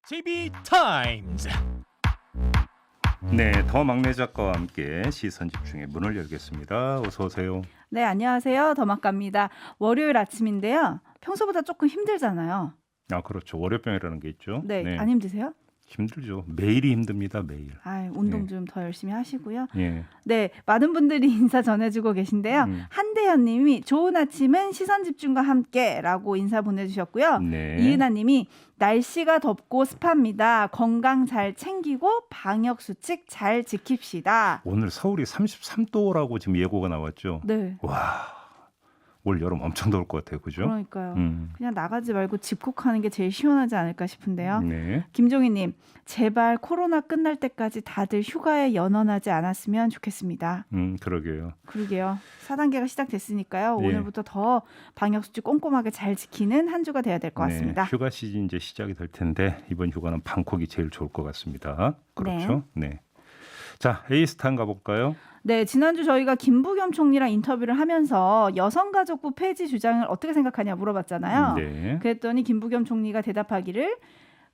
TV 타임즈. 네, 더 막내 작가와 함께 시선 집중의 문을 열겠습니다. 어서 오세요. 네, 안녕하세요. 더막갑니다. 월요일 아침인데요. 평소보다 조금 힘들잖아요. 아, 그렇죠. 월요병이라는 게 있죠. 네, 안 힘드세요? 힘들죠. 매일이 힘듭니다. 매일. 운동 네. 좀 더 열심히 하시고요. 예. 네, 많은 분들이 인사 전해주고 계신데요. 한대현 님이 좋은 아침은 시선 집중과 함께 라고 인사 보내주셨고요. 네. 이은하 님이 날씨가 덥고 습합니다. 건강 잘 챙기고 방역 수칙 잘 지킵시다. 오늘 서울이 33도라고 지금 예고가 나왔죠. 네, 와, 올 여름 엄청 더울 것 같아요. 그죠? 그러니까요. 그냥 나가지 말고 집콕하는 게 제일 시원하지 않을까 싶은데요. 네. 김종희님, 제발 코로나 끝날 때까지 다들 휴가에 연원하지 않았으면 좋겠습니다. 그러게요. 그러게요. 4단계가 시작됐으니까요. 예. 오늘부터 더 방역수칙 꼼꼼하게 잘 지키는 한 주가 돼야 될 것 같습니다. 네, 휴가 시즌 이제 시작이 될 텐데 이번 휴가는 방콕이 제일 좋을 것 같습니다. 그렇죠? 네. 자, A스탄 가볼까요? 네, 지난주 저희가 김부겸 총리랑 인터뷰를 하면서 여성가족부 폐지 주장을 어떻게 생각하냐 물어봤잖아요. 네. 그랬더니 김부겸 총리가 대답하기를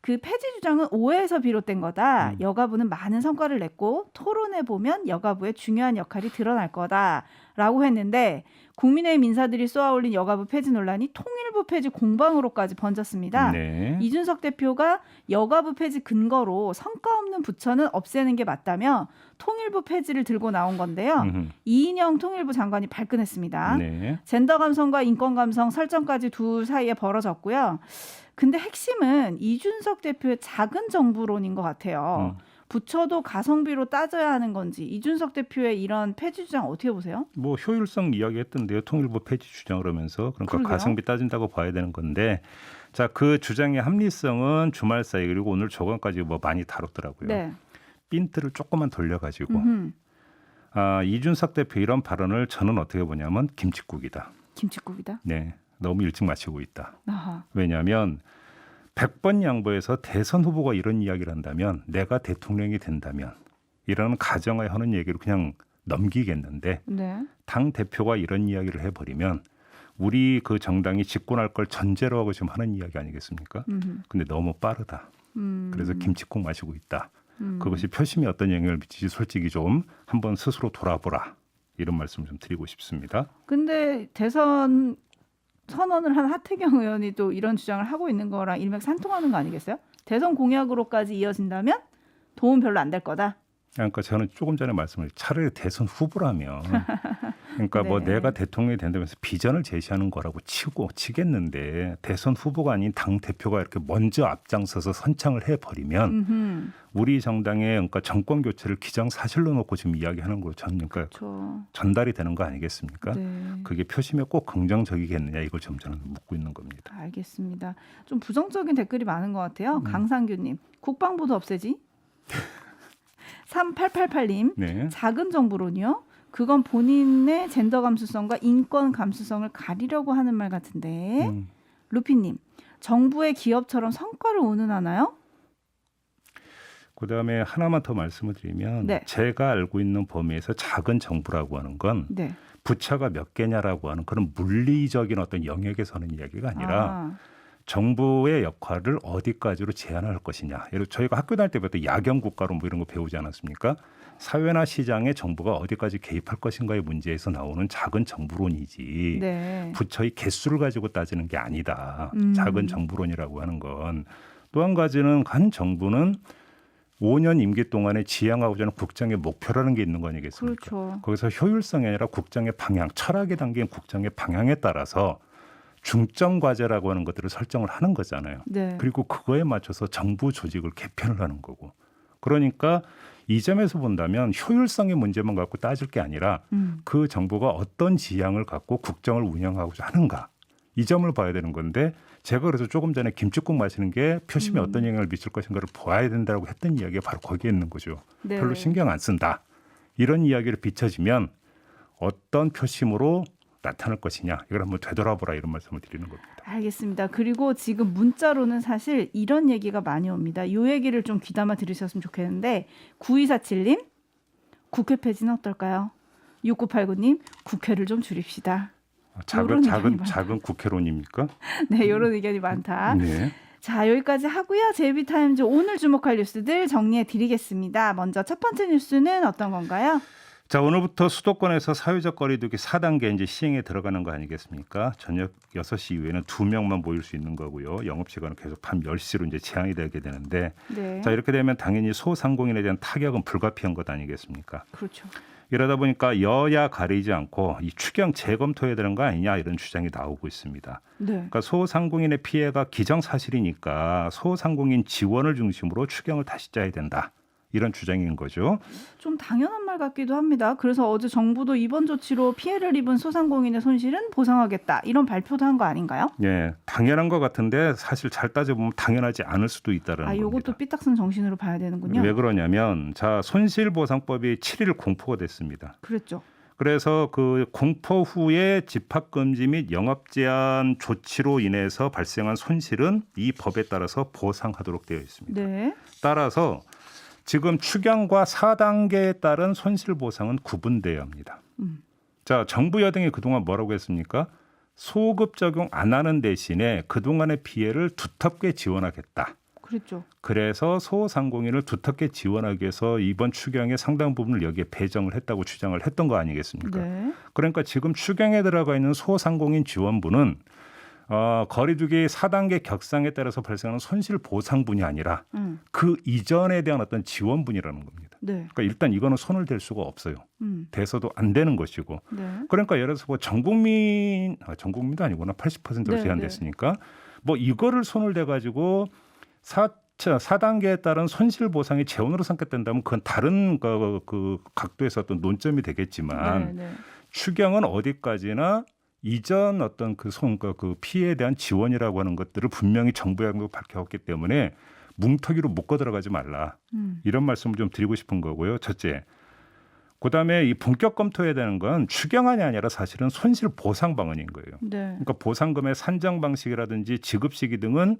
그 폐지 주장은 오해에서 비롯된 거다. 여가부는 많은 성과를 냈고 토론해 보면 여가부의 중요한 역할이 드러날 거다라고 했는데 국민의힘 인사들이 쏘아올린 여가부 폐지 논란이 통일부 폐지 공방으로까지 번졌습니다. 네. 이준석 대표가 여가부 폐지 근거로 성과 없는 부처는 없애는 게 맞다며 통일부 폐지를 들고 나온 건데요. 이인영 통일부 장관이 발끈했습니다. 네. 젠더 감성과 인권 감성 설정까지 둘 사이에 벌어졌고요. 근데 핵심은 이준석 대표의 작은 정부론인 것 같아요. 부처도 가성비로 따져야 하는 건지 이준석 대표의 이런 폐지 주장 어떻게 보세요? 뭐 효율성 이야기했던데요. 통일부 폐지 주장을 하면서 그러니까 그러게요. 가성비 따진다고 봐야 되는 건데 자, 그 주장의 합리성은 주말 사이 그리고 오늘 조간까지 뭐 많이 다뤘더라고요. 네. 핀트를 조금만 돌려가지고 이준석 대표 이런 발언을 저는 어떻게 보냐면 김칫국이다. 김칫국이다. 네, 너무 일찍 마치고 있다. 아하. 왜냐하면 100번 양보해서 대선 후보가 이런 이야기를 한다면 내가 대통령이 된다면 이런 가정하에 하는 얘기를 그냥 넘기겠는데 네. 당 대표가 이런 이야기를 해버리면 우리 그 정당이 집권할 걸 전제로 하고 지금 하는 이야기 아니겠습니까? 근데 너무 빠르다. 그래서 김칫국 마시고 있다. 그것이 표심에 어떤 영향을 미치지 솔직히 좀 한번 스스로 돌아보라. 이런 말씀을 좀 드리고 싶습니다. 근데 대선 선언을 한 하태경 의원이 또 이런 주장을 하고 있는 거랑 일맥상통하는 거 아니겠어요? 대선 공약으로까지 이어진다면 도움 별로 안 될 거다. 그러니까 저는 조금 전에 말씀을 차라리 대선 후보라면 그러니까 뭐 네. 내가 대통령이 된다면서 비전을 제시하는 거라고 치겠는데 대선 후보가 아닌 당 대표가 이렇게 먼저 앞장서서 선창을 해버리면 우리 정당의 그러니까 정권 교체를 기정사실로 놓고 지금 이야기하는 거로 저는 그러니까 그렇죠. 전달이 되는 거 아니겠습니까? 네. 그게 표심에 꼭 긍정적이겠느냐 이걸 좀 저는 묻고 있는 겁니다. 알겠습니다. 좀 부정적인 댓글이 많은 것 같아요. 강상규님, 국방부도 없애지? 3888님, 네. 작은 정부론이요? 그건 본인의 젠더 감수성과 인권 감수성을 가리려고 하는 말 같은데. 루피님, 정부의 기업처럼 성과를 운운하나요? 그다음에 하나만 더 말씀을 드리면 네. 제가 알고 있는 범위에서 작은 정부라고 하는 건 네. 부처가 몇 개냐라고 하는 그런 물리적인 어떤 영역에서 하는 이야기가 아니라 정부의 역할을 어디까지로 제한할 것이냐. 예를 들어 저희가 학교 다닐 때부터 야경 국가로 뭐 이런 거 배우지 않았습니까? 사회나 시장에 정부가 어디까지 개입할 것인가의 문제에서 나오는 작은 정부론이지. 네. 부처의 개수를 가지고 따지는 게 아니다. 작은 정부론이라고 하는 건. 또 한 가지는 한 정부는 5년 임기 동안에 지향하고자 하는 국정의 목표라는 게 있는 거 아니겠습니까? 그렇죠. 거기서 효율성이 아니라 국정의 방향, 철학에 담긴 국정의 방향에 따라서 중점 과제라고 하는 것들을 설정을 하는 거잖아요. 네. 그리고 그거에 맞춰서 정부 조직을 개편을 하는 거고. 그러니까 이 점에서 본다면 효율성의 문제만 갖고 따질 게 아니라 그 정부가 어떤 지향을 갖고 국정을 운영하고자 하는가. 이 점을 봐야 되는 건데 제가 그래서 조금 전에 김칫국 마시는 게 표심에 어떤 영향을 미칠 것인가를 봐야 된다고 했던 이야기가 바로 거기에 있는 거죠. 네. 별로 신경 안 쓴다. 이런 이야기를 비춰지면 어떤 표심으로 나타날 것이냐. 이걸 한번 되돌아보라 이런 말씀을 드리는 겁니다. 알겠습니다. 그리고 지금 문자로는 사실 이런 얘기가 많이 옵니다. 이 얘기를 좀 귀담아 들으셨으면 좋겠는데 9247님 국회 폐지는 어떨까요? 6989님 국회를 좀 줄입시다. 요런 의견이 많다. 작은 국회론입니까? 네, 이런 의견이 많다. 네. 자, 여기까지 하고요. 제이비타임즈 오늘 주목할 뉴스들 정리해 드리겠습니다. 먼저 첫 번째 뉴스는 어떤 건가요? 자, 오늘부터 수도권에서 사회적 거리두기 4단계 이제 시행에 들어가는 거 아니겠습니까? 저녁 6시 이후에는 2명만 모일 수 있는 거고요. 영업 시간은 계속 밤 10시로 이제 제한이 되게 되는데 네. 자, 이렇게 되면 당연히 소상공인에 대한 타격은 불가피한 것 아니겠습니까? 그렇죠. 이러다 보니까 여야 가리지 않고 이 추경 재검토해야 되는 거 아니냐 이런 주장이 나오고 있습니다. 네. 그러니까 소상공인의 피해가 기정사실이니까 소상공인 지원을 중심으로 추경을 다시 짜야 된다. 이런 주장인 거죠. 좀 당연한 말 같기도 합니다. 그래서 어제 정부도 이번 조치로 피해를 입은 소상공인의 손실은 보상하겠다. 이런 발표도 한 거 아닌가요? 예, 당연한 것 같은데 사실 잘 따져보면 당연하지 않을 수도 있다는 겁니다. 이것도 삐딱선 정신으로 봐야 되는군요. 왜 그러냐면 자, 손실보상법이 7일 공포가 됐습니다. 그랬죠. 그래서 그 공포 후에 집합금지 및 영업제한 조치로 인해서 발생한 손실은 이 법에 따라서 보상하도록 되어 있습니다. 네. 따라서 지금 추경과 4단계에 따른 손실보상은 구분돼야 합니다. 자, 정부 여당이 그동안 뭐라고 했습니까? 소급 적용 안 하는 대신에 그동안의 피해를 두텁게 지원하겠다. 그랬죠. 그래서 소상공인을 두텁게 지원하기 위해서 이번 추경의 상당 부분을 여기에 배정을 했다고 주장을 했던 거 아니겠습니까? 네. 그러니까 지금 추경에 들어가 있는 소상공인 지원분은 거리두기 4단계 격상에 따라서 발생하는 손실 보상분이 아니라 그 이전에 대한 어떤 지원분이라는 겁니다. 네. 그러니까 일단 이거는 손을 댈 수가 없어요. 돼서도 안 되는 것이고. 네. 그러니까 예를 들어서 뭐 전국민도 아니구나. 80%로 네, 제한됐으니까 뭐 이거를 손을 대가지고 4단계에 따른 손실 보상이 재원으로 삼겠다면 그건 다른 그 각도에서 어떤 논점이 되겠지만 네. 추경은 어디까지나 이전 어떤 그 피해에 대한 지원이라고 하는 것들을 분명히 정부에도 밝혀왔기 때문에 뭉터기로 묶어 들어가지 말라. 이런 말씀을 좀 드리고 싶은 거고요. 첫째. 그다음에 이 본격 검토해야 되는 건 추경안이 아니라 사실은 손실 보상 방안인 거예요. 네. 그러니까 보상금의 산정 방식이라든지 지급 시기 등은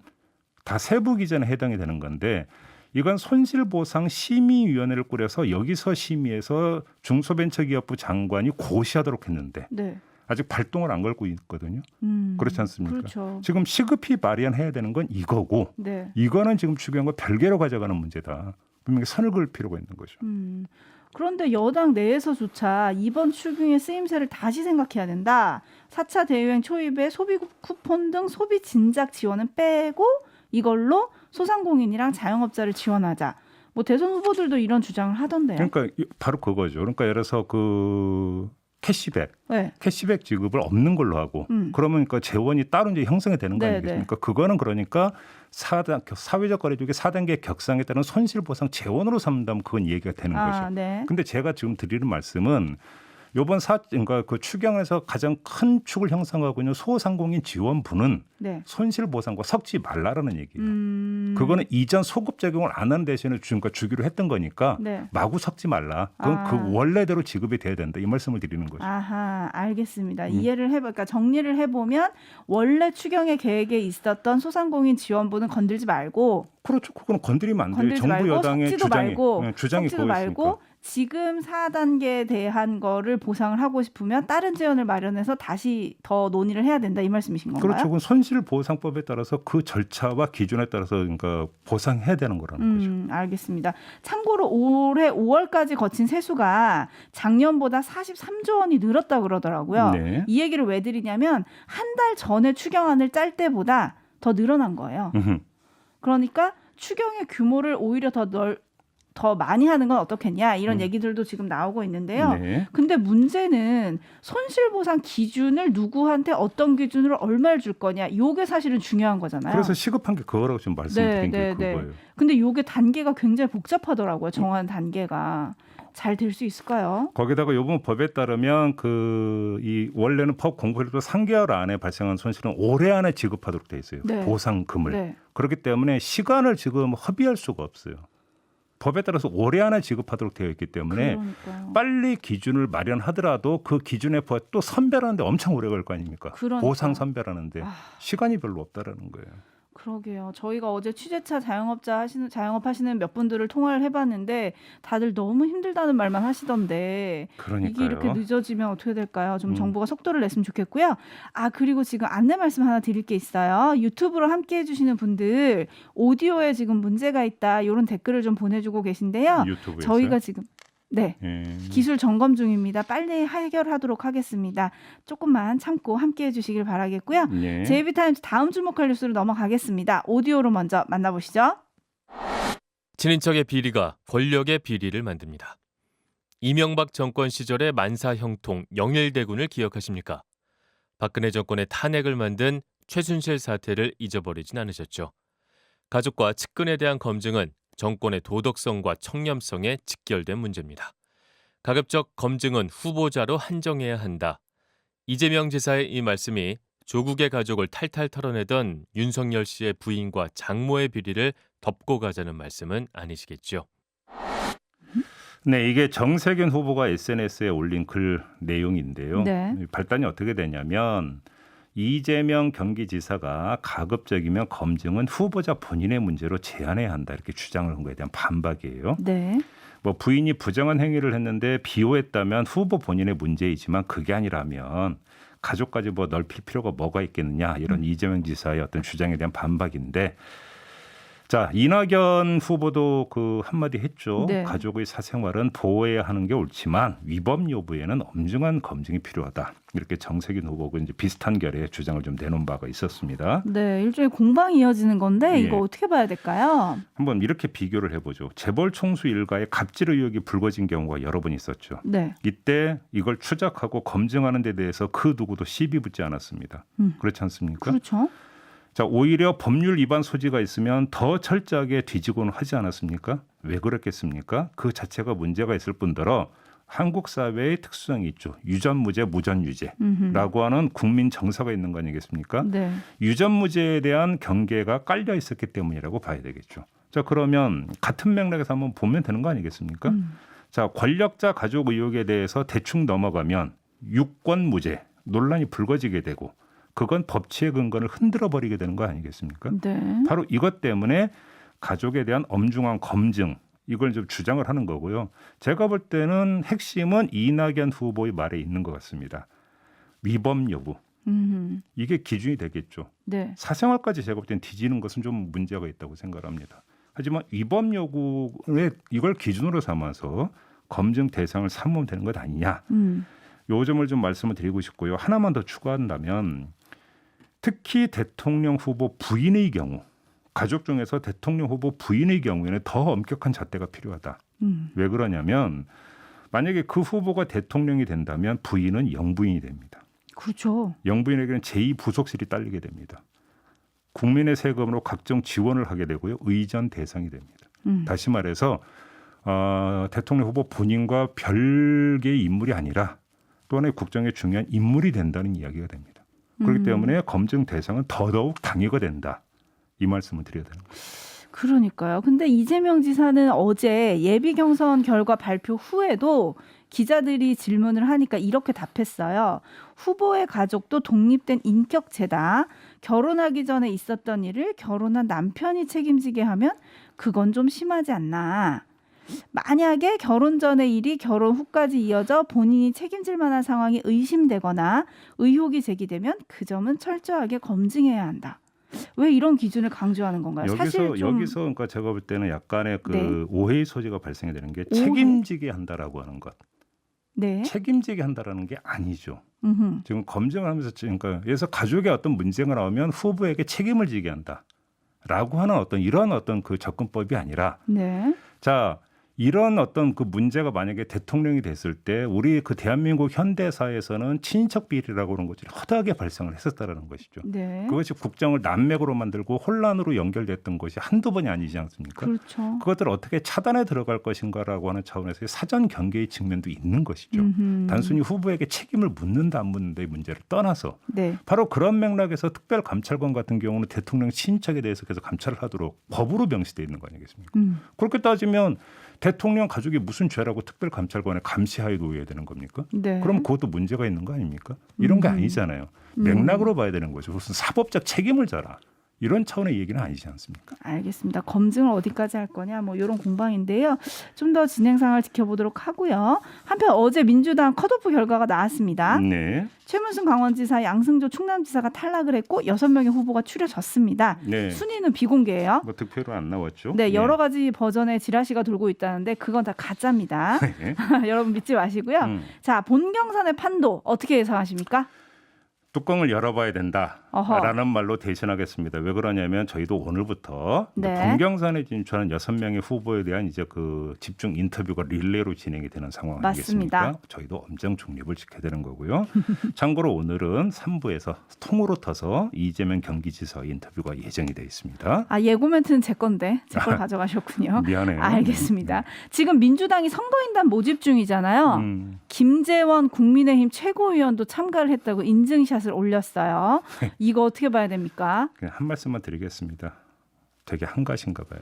다 세부 기준에 해당이 되는 건데 이건 손실보상 심의위원회를 꾸려서 여기서 심의해서 중소벤처기업부 장관이 고시하도록 했는데 네. 아직 발동을 안 걸고 있거든요. 그렇지 않습니까? 그렇죠. 지금 시급히 마련해야 되는 건 이거고 네. 이거는 지금 추경과 별개로 가져가는 문제다. 분명히 선을 그을 필요가 있는 거죠. 그런데 여당 내에서조차 이번 추경의 쓰임새를 다시 생각해야 된다. 4차 대유행 초입에 소비 쿠폰 등 소비 진작 지원은 빼고 이걸로 소상공인이랑 자영업자를 지원하자. 뭐 대선 후보들도 이런 주장을 하던데요. 그러니까 바로 그거죠. 그러니까 예를 들어서 그 캐시백 네. 지급을 없는 걸로 하고 그러면 그 재원이 따로 이제 형성이 되는 거 네, 아니겠습니까? 그거는 그러니까 사회적 거리두기 4단계 격상에 따른 손실보상 재원으로 삼는다면 그건 얘기가 되는 거죠. 네. 근데 제가 지금 드리는 말씀은 이번 그러니까 그 추경에서 가장 큰 축을 형성하고 있는 소상공인 지원부는 네. 손실보상과 섞지 말라라는 얘기예요. 그거는 이전 소급 적용을 안 하는 대신에 주기로 했던 거니까 네. 마구 섞지 말라. 그건 그 원래대로 지급이 돼야 된다. 이 말씀을 드리는 거죠. 아하, 알겠습니다. 이해를 해보니까 정리를 해보면 원래 추경의 계획에 있었던 소상공인 지원부는 건들지 말고 그렇죠. 그거는 건드리면 안 돼요. 건들지 정부 말고 여당의 섞지도 주장이 말고 주장이 섞지도 그거였으니까. 말고 지금 4단계에 대한 거를 보상을 하고 싶으면 다른 재원을 마련해서 다시 더 논의를 해야 된다 이 말씀이신 건가요? 그렇죠. 그건 손실보상법에 따라서 그 절차와 기준에 따라서 그러니까 보상해야 되는 거라는 거죠. 알겠습니다. 참고로 올해 5월까지 거친 세수가 작년보다 43조 원이 늘었다고 그러더라고요. 네. 이 얘기를 왜 드리냐면 한 달 전에 추경안을 짤 때보다 더 늘어난 거예요. 그러니까 추경의 규모를 오히려 더 많이 하는 건 어떻겠냐 이런 얘기들도 지금 나오고 있는데요. 네. 근데 문제는 손실보상 기준을 누구한테 어떤 기준으로 얼마를 줄 거냐 이게 사실은 중요한 거잖아요. 그래서 시급한 게 그거라고 지금 말씀드린 게 네. 그거예요. 근데 이게 단계가 굉장히 복잡하더라고요. 정한 단계가. 잘 될 수 있을까요? 거기다가 이번 법에 따르면 이 원래는 법 공부일도 3개월 안에 발생한 손실은 올해 안에 지급하도록 돼 있어요. 네. 보상금을. 네. 그렇기 때문에 시간을 지금 허비할 수가 없어요. 법에 따라서 올해 안에 지급하도록 되어 있기 때문에 그러니까요. 빨리 기준을 마련하더라도 그 기준에 또 선별하는데 엄청 오래 걸 거 아닙니까? 그러니까. 보상 선별하는데 시간이 별로 없다라는 거예요. 그러게요. 저희가 어제 취재차 자영업 하시는 몇 분들을 통화를 해봤는데 다들 너무 힘들다는 말만 하시던데 그러니까요. 이게 이렇게 늦어지면 어떻게 될까요? 좀 정부가 속도를 냈으면 좋겠고요. 아 그리고 지금 안내 말씀 하나 드릴 게 있어요. 유튜브로 함께 해주시는 분들 오디오에 지금 문제가 있다 이런 댓글을 좀 보내주고 계신데요. 유튜브에서요? 저희가 지금 네. 기술 점검 중입니다. 빨리 해결하도록 하겠습니다. 조금만 참고 함께해 주시길 바라겠고요. 네. JB타임즈 다음 주목할 뉴스로 넘어가겠습니다. 오디오로 먼저 만나보시죠. 친인척의 비리가 권력의 비리를 만듭니다. 이명박 정권 시절의 만사 형통 영일대군을 기억하십니까? 박근혜 정권의 탄핵을 만든 최순실 사태를 잊어버리진 않으셨죠. 가족과 측근에 대한 검증은 정권의 도덕성과 청렴성에 직결된 문제입니다. 가급적 검증은 후보자로 한정해야 한다. 이재명 지사의 이 말씀이 조국의 가족을 탈탈 털어내던 윤석열 씨의 부인과 장모의 비리를 덮고 가자는 말씀은 아니시겠죠. 네, 이게 정세균 후보가 SNS에 올린 글 내용인데요. 네. 발단이 어떻게 되냐면 이재명 경기지사가 가급적이면 검증은 후보자 본인의 문제로 제한해야 한다 이렇게 주장을 한 거에 대한 반박이에요. 네. 뭐 부인이 부정한 행위를 했는데 비호했다면 후보 본인의 문제이지만 그게 아니라면 가족까지 뭐 넓힐 필요가 뭐가 있겠느냐 이런 이재명 지사의 어떤 주장에 대한 반박인데 자 이낙연 후보도 그 한마디 했죠. 네. 가족의 사생활은 보호해야 하는 게 옳지만 위법 여부에는 엄중한 검증이 필요하다. 이렇게 정세균 후보가 이제 비슷한 결의 주장을 좀 내놓은 바가 있었습니다. 네, 일종의 공방이 이어지는 건데 이거 예. 어떻게 봐야 될까요? 한번 이렇게 비교를 해보죠. 재벌 총수 일가의 갑질 의혹이 불거진 경우가 여러 번 있었죠. 네. 이때 이걸 추적하고 검증하는 데 대해서 그 누구도 시비 붙지 않았습니다. 그렇지 않습니까? 그렇죠. 자, 오히려 법률 위반 소지가 있으면 더 철저하게 뒤지고는 하지 않았습니까? 왜 그랬겠습니까? 그 자체가 문제가 있을 뿐더러 한국 사회의 특수성이 있죠. 유전무죄, 무전유죄라고 하는 국민 정서가 있는 거 아니겠습니까? 네. 유전무죄에 대한 경계가 깔려 있었기 때문이라고 봐야 되겠죠. 자, 그러면 같은 맥락에서 한번 보면 되는 거 아니겠습니까? 자, 권력자 가족 의혹에 대해서 대충 넘어가면 유권무죄 논란이 불거지게 되고 그건 법치의 근간을 흔들어 버리게 되는 거 아니겠습니까? 네. 바로 이것 때문에 가족에 대한 엄중한 검증 이걸 좀 주장을 하는 거고요. 제가 볼 때는 핵심은 이낙연 후보의 말에 있는 것 같습니다. 위법 여부. 이게 기준이 되겠죠. 네. 사생활까지 제가 볼 때는 뒤지는 것은 좀 문제가 있다고 생각합니다. 하지만 위법 여부에 이걸 기준으로 삼아서 검증 대상을 삼으면 되는 것 아니냐. 요 점을 좀 말씀을 드리고 싶고요. 하나만 더 추가한다면 특히 대통령 후보 부인의 경우 가족 중에서 대통령 후보 부인의 경우에는 더 엄격한 잣대가 필요하다. 왜 그러냐면 만약에 그 후보가 대통령이 된다면 부인은 영부인이 됩니다. 그렇죠. 영부인에게는 제2부속실이 딸리게 됩니다. 국민의 세금으로 각종 지원을 하게 되고요. 의전 대상이 됩니다. 다시 말해서 대통령 후보 본인과 별개의 인물이 아니라 또 하나의 국정에 중요한 인물이 된다는 이야기가 됩니다. 그렇기 때문에 검증 대상은 더더욱 당위가 된다. 이 말씀을 드려야 되는 거죠. 그러니까요. 근데 이재명 지사는 어제 예비 경선 결과 발표 후에도 기자들이 질문을 하니까 이렇게 답했어요. 후보의 가족도 독립된 인격체다. 결혼하기 전에 있었던 일을 결혼한 남편이 책임지게 하면 그건 좀 심하지 않나. 만약에 결혼 전의 일이 결혼 후까지 이어져 본인이 책임질 만한 상황이 의심되거나 의혹이 제기되면 그 점은 철저하게 검증해야 한다. 왜 이런 기준을 강조하는 건가요? 여기서 그러니까 제가 볼 때는 약간의 그 네. 오해의 소지가 발생이 되는 게 책임지게 한다라고 하는 것. 네. 책임지게 한다라는 게 아니죠. 음흠. 지금 검증을 하면서 그러니까 그래서 가족의 어떤 문제가 나오면 후보에게 책임을 지게 한다라고 하는 어떤 이런 어떤 그 접근법이 아니라 네. 자. 이런 어떤 그 문제가 만약에 대통령이 됐을 때 우리 그 대한민국 현대사에서는 친인척 비리라고 하는 것들이 허다하게 발생을 했었다라는 것이죠. 네. 그것이 국정을 난맥으로 만들고 혼란으로 연결됐던 것이 한두 번이 아니지 않습니까? 그렇죠. 그것들을 어떻게 차단해 들어갈 것인가라고 하는 차원에서의 사전 경계의 측면도 있는 것이죠. 단순히 후보에게 책임을 묻는다 안 묻는다의 문제를 떠나서 네. 바로 그런 맥락에서 특별감찰관 같은 경우는 대통령 친인척에 대해서 계속 감찰을 하도록 법으로 명시되어 있는 거 아니겠습니까? 그렇게 따지면 대통령 가족이 무슨 죄라고 특별감찰관에 감시하에 놓여야 되는 겁니까? 네. 그럼 그것도 문제가 있는 거 아닙니까? 이런 게 아니잖아요. 맥락으로 봐야 되는 거죠. 무슨 사법적 책임을 져라. 이런 차원의 얘기는 아니지 않습니까? 알겠습니다. 검증을 어디까지 할 거냐 뭐 이런 공방인데요. 좀 더 진행 상황을 지켜보도록 하고요. 한편 어제 민주당 컷오프 결과가 나왔습니다. 네. 최문순 강원지사, 양승조 충남지사가 탈락을 했고 6명의 후보가 추려졌습니다. 네. 순위는 비공개예요. 뭐 득표로 안 나왔죠? 네, 여러 가지 버전의 지라시가 돌고 있다는데 그건 다 가짜입니다. 네. 여러분 믿지 마시고요. 자, 본경선의 판도 어떻게 예상하십니까? 뚜껑을 열어봐야 된다라는 어허. 말로 대신하겠습니다. 왜 그러냐면 저희도 오늘부터 네. 본경선에 진출한 6명의 후보에 대한 이제 그 집중 인터뷰가 릴레이로 진행이 되는 상황 맞습니다. 아니겠습니까? 저희도 엄정 중립을 지켜야 되는 거고요. 참고로 오늘은 3부에서 통으로 터서 이재명 경기지사 인터뷰가 예정이 되어 있습니다. 아, 예고 멘트는 제 건데 제 걸 가져가셨군요. 미안해요. 알겠습니다. 지금 민주당이 선거인단 모집 중이잖아요. 김재원 국민의힘 최고위원도 참가를 했다고 인증샷을 올렸어요. 이거 어떻게 봐야 됩니까? 그냥 한 말씀만 드리겠습니다. 되게 한가하신가 봐요.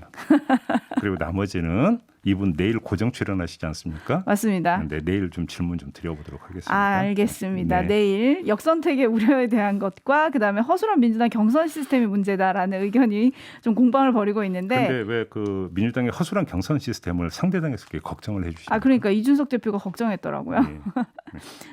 그리고 나머지는 이분 내일 고정 출연하시지 않습니까? 맞습니다. 네, 내일 좀 질문 좀 드려보도록 하겠습니다. 아, 알겠습니다. 네. 내일 역선택의 우려에 대한 것과 그다음에 허술한 민주당 경선 시스템이 문제다라는 의견이 좀 공방을 벌이고 있는데 근데 왜 그 민주당의 허술한 경선 시스템을 상대당에서 이렇게 걱정을 해주시죠? 아, 그러니까 이준석 대표가 걱정했더라고요. 네.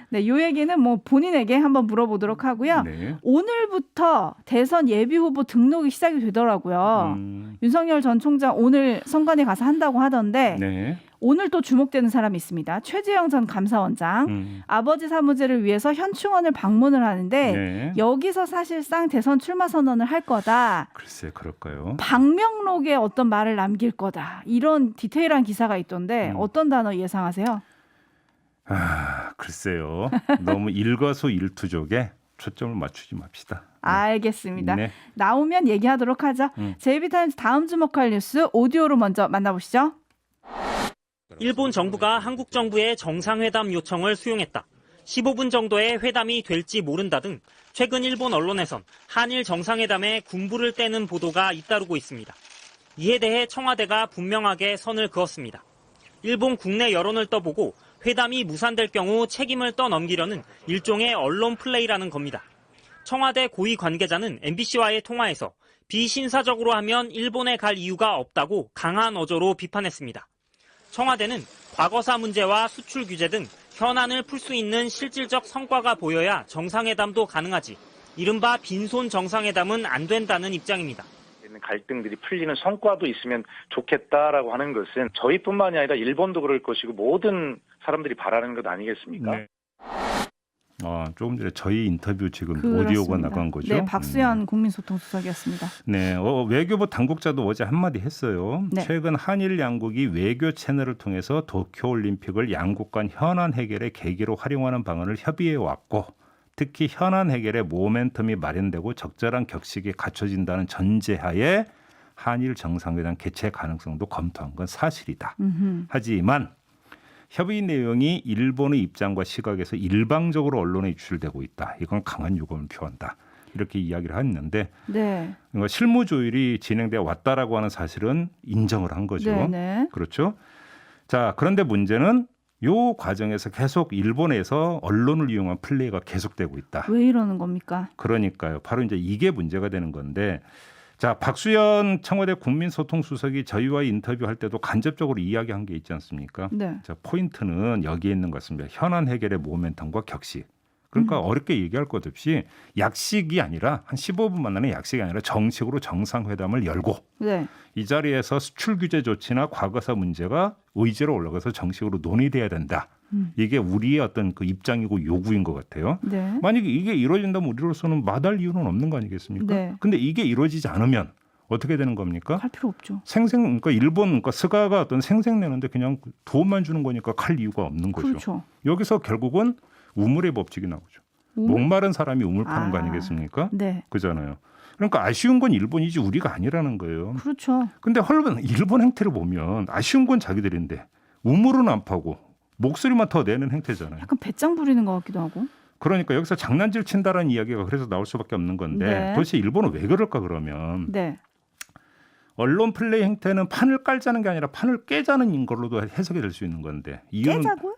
네, 요 얘기는 뭐 본인에게 한번 물어보도록 하고요. 네. 오늘부터 대선 예비 후보 등록이 시작이 되더라고요. 윤석열 전 총장 오늘 선관위 가서 한다고 하던데 네. 오늘 또 주목되는 사람이 있습니다. 최재형 전 감사원장. 아버지 사무제를 위해서 현충원을 방문을 하는데 네. 여기서 사실상 대선 출마 선언을 할 거다. 글쎄 그럴까요? 방명록에 어떤 말을 남길 거다. 이런 디테일한 기사가 있던데 어떤 단어 예상하세요? 아, 글쎄요. 너무 일거수일투족에 초점을 맞추지 맙시다. 알겠습니다. 네. 나오면 얘기하도록 하죠. JB타임즈 다음 주목할 뉴스 오디오로 먼저 만나보시죠. 일본 정부가 한국 정부의 정상회담 요청을 수용했다. 15분 정도의 회담이 될지 모른다 등 최근 일본 언론에선 한일 정상회담에 군부를 떼는 보도가 잇따르고 있습니다. 이에 대해 청와대가 분명하게 선을 그었습니다. 일본 국내 여론을 떠보고 회담이 무산될 경우 책임을 떠넘기려는 일종의 언론 플레이라는 겁니다. 청와대 고위 관계자는 MBC와의 통화에서 비신사적으로 하면 일본에 갈 이유가 없다고 강한 어조로 비판했습니다. 청와대는 과거사 문제와 수출 규제 등 현안을 풀 수 있는 실질적 성과가 보여야 정상회담도 가능하지 이른바 빈손 정상회담은 안 된다는 입장입니다. 갈등들이 풀리는 성과도 있으면 좋겠다라고 하는 것은 저희뿐만이 아니라 일본도 그럴 것이고 모든 사람들이 바라는 것 아니겠습니까? 네. 조금 전에 저희 인터뷰 지금 그렇습니다. 오디오가 나간 거죠. 네, 박수현 국민소통수석이었습니다. 네, 외교부 당국자도 어제 한마디 했어요. 네. 최근 한일 양국이 외교 채널을 통해서 도쿄올림픽을 양국 간 현안 해결의 계기로 활용하는 방안을 협의해 왔고 특히 현안 해결의 모멘텀이 마련되고 적절한 격식이 갖춰진다는 전제하에 한일 정상회담 개최 가능성도 검토한 건 사실이다. 하지만 협의 내용이 일본의 입장과 시각에서 일방적으로 언론에 유출되고 있다. 이건 강한 유감을 표한다. 이렇게 이야기를 했는데 네. 실무 조율이 진행되어 왔다라고 하는 사실은 인정을 한 거죠. 네네. 그렇죠. 자, 그런데 문제는 요 과정에서 계속 일본에서 언론을 이용한 플레이가 계속되고 있다. 왜 이러는 겁니까? 그러니까요. 바로 이제 이게 문제가 되는 건데 자, 박수현 청와대 국민소통수석이 저희와 인터뷰할 때도 간접적으로 이야기한 게 있지 않습니까? 네. 자, 포인트는 여기에 있는 것 같습니다. 현안 해결의 모멘텀과 격식. 그러니까 어렵게 얘기할 것 없이 약식이 아니라 한 15분 만나는 약식이 아니라 정식으로 정상회담을 열고 네. 이 자리에서 수출 규제 조치나 과거사 문제가 의제로 올라가서 정식으로 논의돼야 된다. 이게 우리의 어떤 그 입장이고 요구인 것 같아요. 네. 만약에 이게 이루어진다면 우리로서는 마다할 이유는 없는 거 아니겠습니까? 네. 근데 이게 이루어지지 않으면 어떻게 되는 겁니까? 할 필요 없죠. 그러니까 일본, 그러니까 스가가 어떤 생색내는데 그냥 도움만 주는 거니까 갈 이유가 없는 거죠. 그렇죠. 여기서 결국은 우물의 법칙이 나오죠. 목마른 사람이 우물 파는 거 아니겠습니까? 네. 그잖아요. 그러니까 아쉬운 건 일본이지 우리가 아니라는 거예요. 그렇죠. 근데 일본 행태를 보면 아쉬운 건 자기들인데 우물은 안 파고 목소리만 더 내는 행태잖아요. 약간 배짱 부리는 것 같기도 하고. 그러니까 여기서 장난질 친다라는 이야기가 그래서 나올 수밖에 없는 건데 네. 도대체 일본은 왜 그럴까 그러면 네. 언론 플레이 행태는 판을 깔자는 게 아니라 판을 깨자는 걸로도 해석이 될 수 있는 건데 이유는 깨자고요?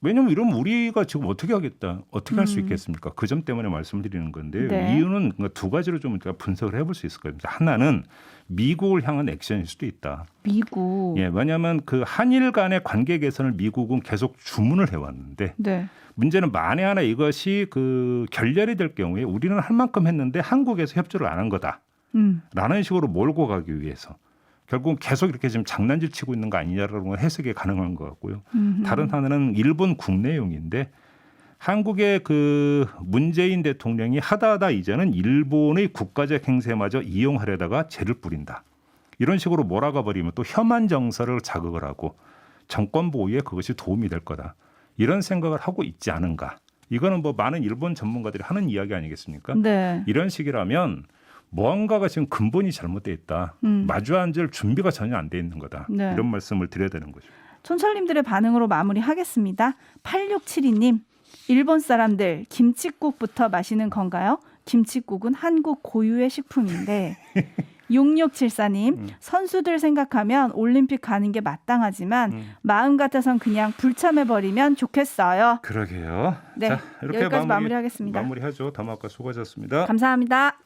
왜냐하면 이러면 우리가 지금 어떻게 하겠다, 어떻게 할 수 음. 있겠습니까? 그 점 때문에 말씀을 드리는 건데 네. 이유는 두 가지로 좀 우리가 분석을 해볼 수 있을 겁니다. 하나는 미국을 향한 액션일 수도 있다. 미국. 예, 왜냐하면 그 한일 간의 관계 개선을 미국은 계속 주문을 해왔는데 네. 문제는 만에 하나 이것이 그 결렬이 될 경우에 우리는 할 만큼 했는데 한국에서 협조를 안 한 거다라는 식으로 몰고 가기 위해서 결국은 계속 이렇게 지금 장난질 치고 있는 거 아니냐라는 해석이 가능한 것 같고요. 다른 하나는 일본 국내용인데 한국의 그 문재인 대통령이 하다 이제는 일본의 국가적 행세마저 이용하려다가 죄를 뿌린다. 이런 식으로 몰아가 버리면 또 혐한 정서를 자극을 하고 정권 보유에 그것이 도움이 될 거다. 이런 생각을 하고 있지 않은가. 이거는 뭐 많은 일본 전문가들이 하는 이야기 아니겠습니까? 네. 이런 식이라면 무언가가 지금 근본이 잘못돼 있다. 마주 앉을 준비가 전혀 안 돼 있는 거다. 네. 이런 말씀을 드려야 되는 거죠. 촌철님들의 반응으로 마무리하겠습니다. 8672님. 일본 사람들 김칫국부터 마시는 건가요? 김칫국은 한국 고유의 식품인데 6674님. 선수들 생각하면 올림픽 가는 게 마땅하지만 마음 같아선 그냥 불참해버리면 좋겠어요. 그러게요. 네, 자, 이렇게 여기까지 마무리하겠습니다. 마무리하죠. 담화과 수고하셨습니다. 감사합니다.